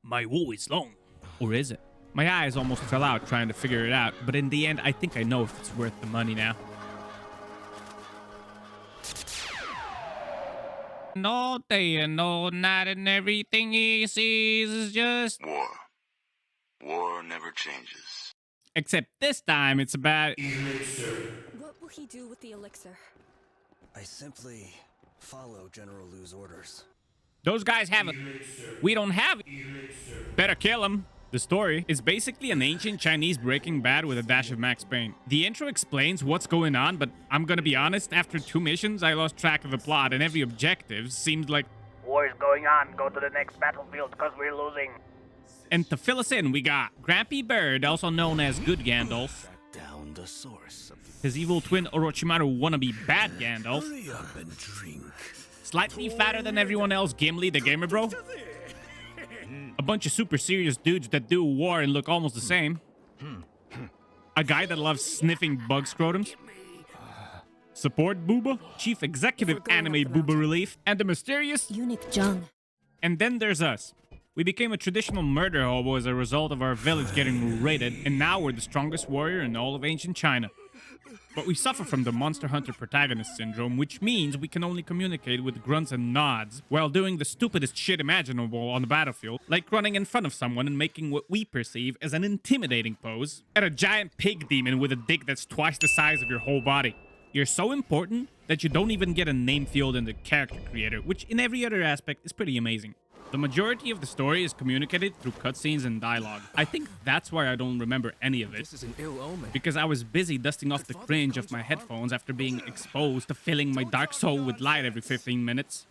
My wool is long. Or is it? My eyes almost fell out trying to figure it out, but in the end, I think I know if it's worth the money now. No day and no night and everything he sees is just... War. War never changes. Except this time it's about... What will he do with the elixir? I simply follow General Lu's orders. Those guys have it. We don't have it. Better kill him. The story is basically an ancient Chinese Breaking Bad with a dash of Max Payne. The intro explains what's going on, but I'm gonna be honest, after 2 missions, I lost track of the plot, and every objective seemed like... War is going on. Go to the next battlefield because we're losing. And to fill us in, we got Grampy Bird, also known as Good Gandalf. Down the source of His evil twin Orochimaru wannabe Bad Gandalf. Hurry up and drink. Slightly fatter than everyone else, Gimli the Gamer Bro. A bunch of super serious dudes that do war and look almost the same. A guy that loves sniffing bug scrotums. Support Booba, Chief Executive Anime Booba Relief, and the mysterious Eunuch Jung. And then there's us. We became a traditional murder hobo as a result of our village getting raided, and now we're the strongest warrior in all of ancient China. But we suffer from the Monster Hunter protagonist syndrome, which means we can only communicate with grunts and nods while doing the stupidest shit imaginable on the battlefield, like running in front of someone and making what we perceive as an intimidating pose at a giant pig demon with a dick that's twice the size of your whole body. You're so important that you don't even get a name field in the character creator, which in every other aspect is pretty amazing. The majority of the story is communicated through cutscenes and dialogue. I think that's why I don't remember any of it. This is an ill omen. Because I was busy dusting off the cringe of my headphones after being exposed to filling my dark soul with light every 15 minutes.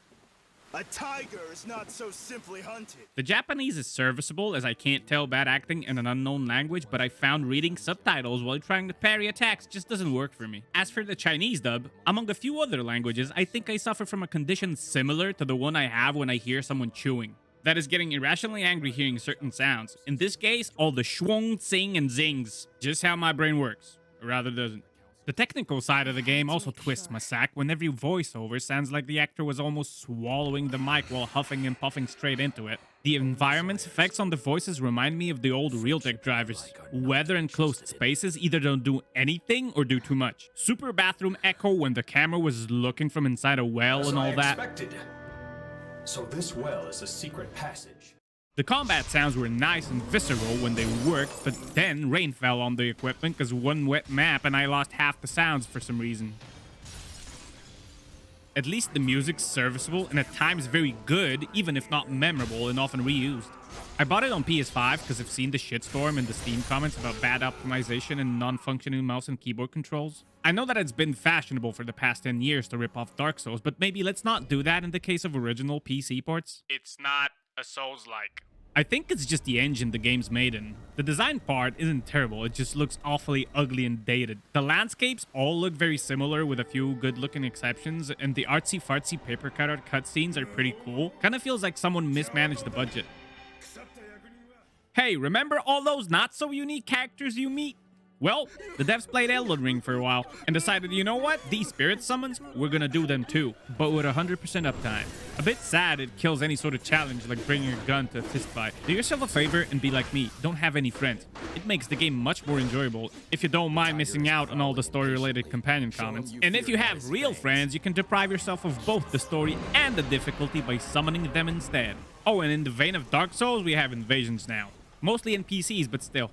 A tiger is not so simply hunted. The Japanese is serviceable as I can't tell bad acting in an unknown language, but I found reading subtitles while trying to parry attacks just doesn't work for me. As for the Chinese dub, among a few other languages, I think I suffer from a condition similar to the one I have when I hear someone chewing. That is getting irrationally angry hearing certain sounds. In this case, all the schwung, sing, and zings. Just how my brain works. Or rather doesn't. The technical side of the game also twists my sack when every voiceover sounds like the actor was almost swallowing the mic while huffing and puffing straight into it. The environment's effects on the voices remind me of the old Realtek drivers. Weather and closed spaces either don't do anything or do too much. Super bathroom echo when the camera was looking from inside a well and all that. So this well is a secret passage. The combat sounds were nice and visceral when they worked, but then rain fell on the equipment because one wet map and I lost half the sounds for some reason. At least the music's serviceable and at times very good, even if not memorable and often reused. I bought it on PS5 because I've seen the shitstorm in the Steam comments about bad optimization and non-functioning mouse and keyboard controls. I know that it's been fashionable for the past 10 years to rip off Dark Souls, but maybe let's not do that in the case of original PC ports. It's not a Soulslike. I think it's just the engine the game's made in. The design part isn't terrible, it just looks awfully ugly and dated. The landscapes all look very similar with a few good-looking exceptions, and the artsy-fartsy paper cutout cutscenes are pretty cool. Kinda feels like someone mismanaged the budget. Hey, remember all those not-so-unique characters you meet? Well, the devs played Elden Ring for a while and decided, you know what? These spirit summons, we're gonna do them too, but with 100% uptime. A bit sad it kills any sort of challenge like bringing a gun to a fist fight. Do yourself a favor and be like me, don't have any friends. It makes the game much more enjoyable if you don't mind missing out on all the story-related companion comments. And if you have real friends, you can deprive yourself of both the story and the difficulty by summoning them instead. Oh, and in the vein of Dark Souls, we have invasions now. Mostly in PCs, but still.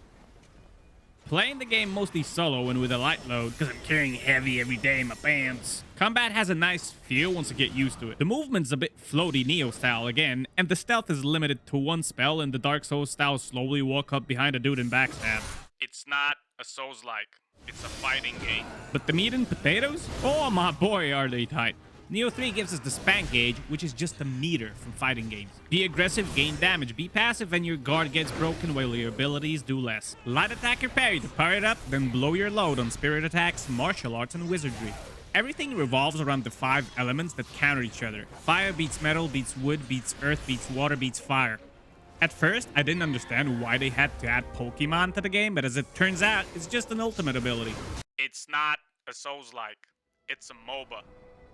Playing the game mostly solo and with a light load, because I'm carrying heavy every day in my pants. Combat has a nice feel once you get used to it. The movement's a bit floaty Nioh style again, and the stealth is limited to one spell in the Dark Souls style slowly walk up behind a dude and backstab. It's not a Souls-like, it's a fighting game. But the meat and potatoes? Oh my boy, are they tight. Nioh 3 gives us the spank gauge, which is just a meter from fighting games. Be aggressive, gain damage. Be passive, and your guard gets broken while your abilities do less. Light attack or parry to power it up, then blow your load on spirit attacks, martial arts, and wizardry. Everything revolves around the 5 elements that counter each other. Fire beats metal, beats wood, beats earth, beats water, beats fire. At first, I didn't understand why they had to add Pokemon to the game, but as it turns out, it's just an ultimate ability. It's not a Souls-like. It's a MOBA.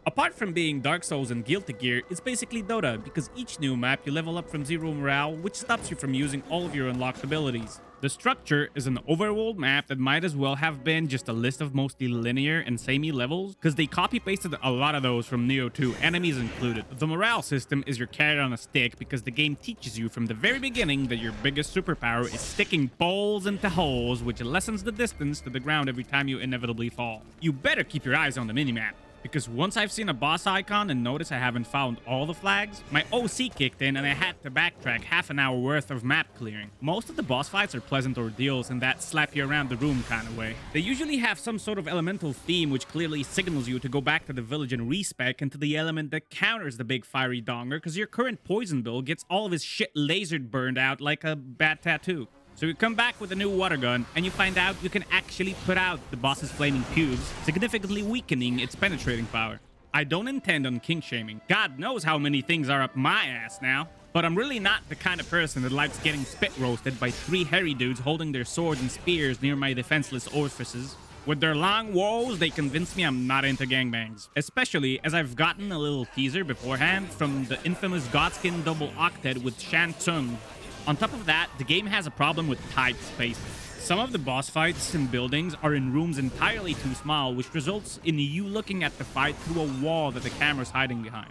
Apart from being Dark Souls and Guilty Gear, it's basically Dota, because each new map you level up from 0 morale, which stops you from using all of your unlocked abilities. The structure is an overworld map that might as well have been just a list of mostly linear and samey levels, because they copy-pasted a lot of those from Nioh 2, enemies included. The morale system is your carrot on a stick, because the game teaches you from the very beginning that your biggest superpower is sticking balls into holes, which lessens the distance to the ground every time you inevitably fall. You better keep your eyes on the minimap, because once I've seen a boss icon and noticed I haven't found all the flags, my OC kicked in and I had to backtrack half an hour worth of map clearing. Most of the boss fights are pleasant ordeals in that slap you around the room kind of way. They usually have some sort of elemental theme which clearly signals you to go back to the village and respec into the element that counters the big fiery donger, because your current poison bill gets all of his shit lasered burned out like a bad tattoo. So you come back with a new water gun, and you find out you can actually put out the boss's flaming pubes, significantly weakening its penetrating power. I don't intend on king shaming. God knows how many things are up my ass now. But I'm really not the kind of person that likes getting spit roasted by 3 hairy dudes holding their swords and spears near my defenseless orifices. With their long woes, they convince me I'm not into gangbangs. Especially as I've gotten a little teaser beforehand from the infamous Godskin double octet with Shan Tsung. On top of that, the game has a problem with tight spaces. Some of the boss fights and buildings are in rooms entirely too small, which results in you looking at the fight through a wall that the camera's hiding behind.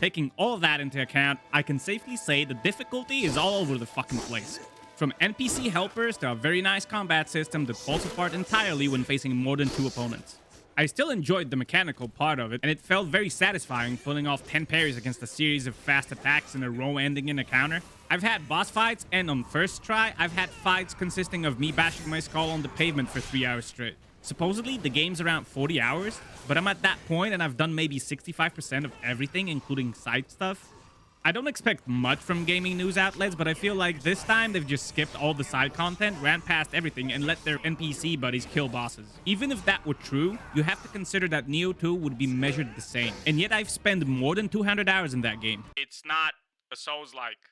Taking all of that into account, I can safely say the difficulty is all over the fucking place. From NPC helpers to a very nice combat system that falls apart entirely when facing more than 2 opponents. I still enjoyed the mechanical part of it, and it felt very satisfying pulling off 10 parries against a series of fast attacks in a row ending in a counter. I've had boss fights, and on first try, I've had fights consisting of me bashing my skull on the pavement for 3 hours straight. Supposedly, the game's around 40 hours, but I'm at that point and I've done maybe 65% of everything, including side stuff. I don't expect much from gaming news outlets, but I feel like this time they've just skipped all the side content, ran past everything, and let their NPC buddies kill bosses. Even if that were true, you have to consider that Nioh 2 would be measured the same. And yet I've spent more than 200 hours in that game. It's not a Soulslike.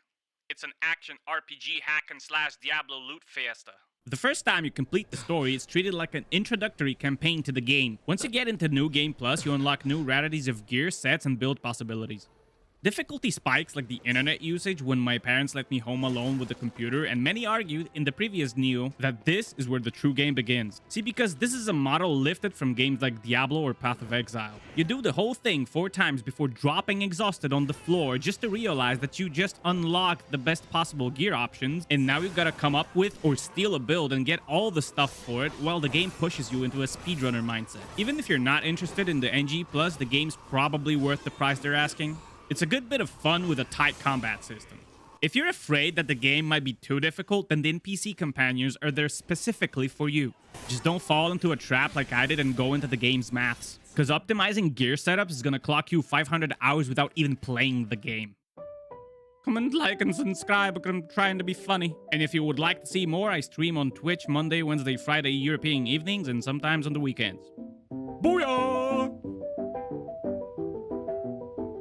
It's an action RPG hack and slash Diablo loot fiesta. The first time you complete the story, it's treated like an introductory campaign to the game. Once you get into New Game Plus, you unlock new rarities of gear, sets, and build possibilities. Difficulty spikes like the internet usage when my parents left me home alone with the computer, and many argued in the previous Nioh that this is where the true game begins. See, because this is a model lifted from games like Diablo or Path of Exile. You do the whole thing 4 times before dropping exhausted on the floor just to realize that you just unlocked the best possible gear options, and now you gotta come up with or steal a build and get all the stuff for it while the game pushes you into a speedrunner mindset. Even if you're not interested in the NG+, the game's probably worth the price they're asking. It's a good bit of fun with a tight combat system. If you're afraid that the game might be too difficult, then the NPC companions are there specifically for you. Just don't fall into a trap like I did and go into the game's maths, because optimizing gear setups is gonna clock you 500 hours without even playing the game. Comment, like, and subscribe because I'm trying to be funny. And if you would like to see more, I stream on Twitch Monday, Wednesday, Friday, European evenings, and sometimes on the weekends. Booyah!